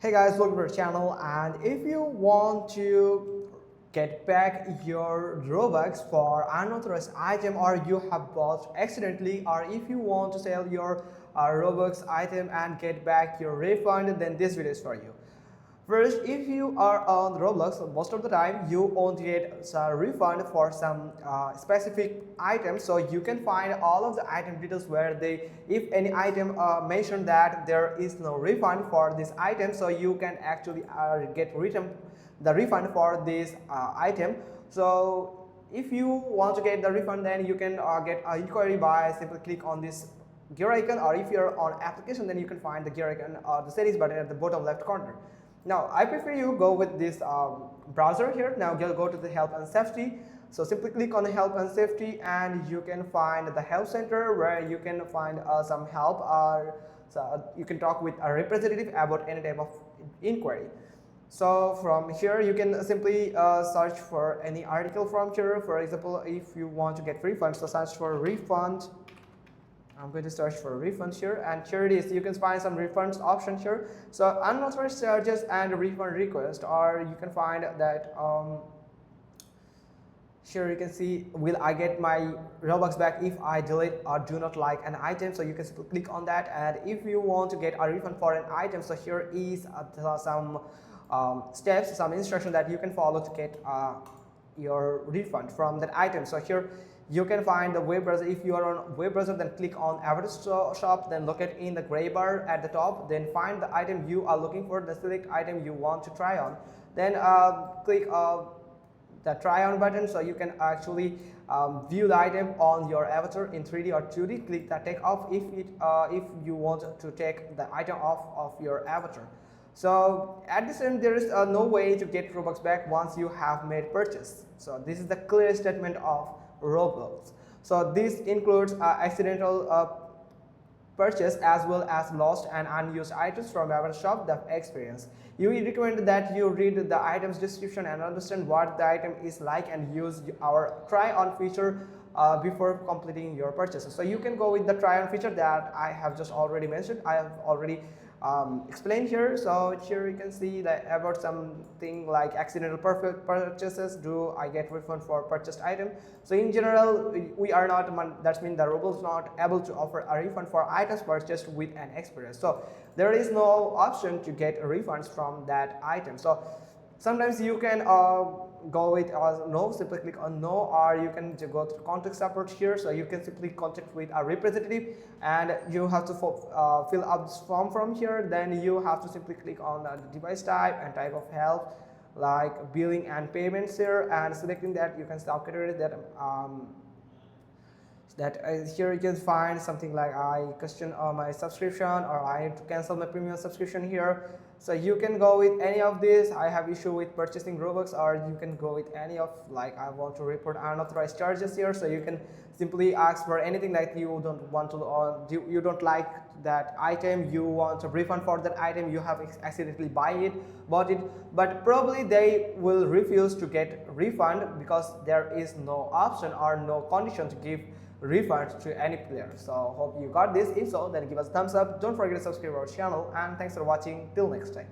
Hey guys, welcome to our channel, and if you want to get back your Robux for unauthorized item, or you have bought accidentally, or if you want to sell your Robux item and get back your refund, then this video is for you. First, if you are on Roblox, most of the time you won't get a refund for some specific items. So you can find all of the item details where if any item mentioned that there is no refund for this item, so you can actually get the refund for this item. So if you want to get the refund, then you can get an inquiry by simply click on this gear icon, or if you're on application, then you can find the gear icon or the settings button at the bottom left corner. Now, I prefer you go with this browser here. Now, go to the help and safety. So simply click on the help and safety, and you can find the help center where you can find some help, or so you can talk with a representative about any type of inquiry. So from here, you can simply search for any article from here. For example, if you want to get refund, so search for refund. I'm going to search for refunds here, and here it is. You can find some refunds option here. So unauthorized charges and refund request, or you can find that here you can see, will I get my Robux back if I delete or do not like an item. So you can click on that, and if you want to get a refund for an item, so here is some steps, some instruction that you can follow to get your refund from that item. So here you can find the web browser. If you are on web browser, then click on avatar shop, then locate in the gray bar at the top, then find the item you are looking for, the select item you want to try on, then click the try on button, so you can actually view the item on your avatar in 3D or 2D. Click the take off if you want to take the item off of your avatar. So at this end, there is no way to get Robux back once you have made purchase. So this is the clear statement of Roblox. So this includes accidental purchase as well as lost and unused items from our shop that experience. We recommend that you read the item's description and understand what the item is like, and use our try on feature before completing your purchases. So you can go with the try on feature that I have just already mentioned. I have already explained here. So here you can see that about something like accidental perfect purchases, do I get refund for purchased item. So in general, we are not, that means the Roblox is not able to offer a refund for items purchased with an experience. So there is no option to get refunds from that item. So sometimes you can go with no, simply click on no, or you can go to contact support here. So you can simply contact with a representative, and you have to fill out this form from here. Then you have to simply click on the device type and type of help, like billing and payments here, and selecting that, you can calculate that here you can find something like I question my subscription, or I need to cancel my premium subscription here. So you can go with any of these. I have issue with purchasing Robux, or you can go with any of, like, I want to report unauthorized charges here. So you can simply ask for anything like you don't want to, you don't like that item, you want a refund for that item, you have accidentally bought it, but probably they will refuse to get refund because there is no option or no condition to give refund to any player. So hope you got this. If so, then give us a thumbs up. Don't forget to subscribe our channel, and thanks for watching. Till next time.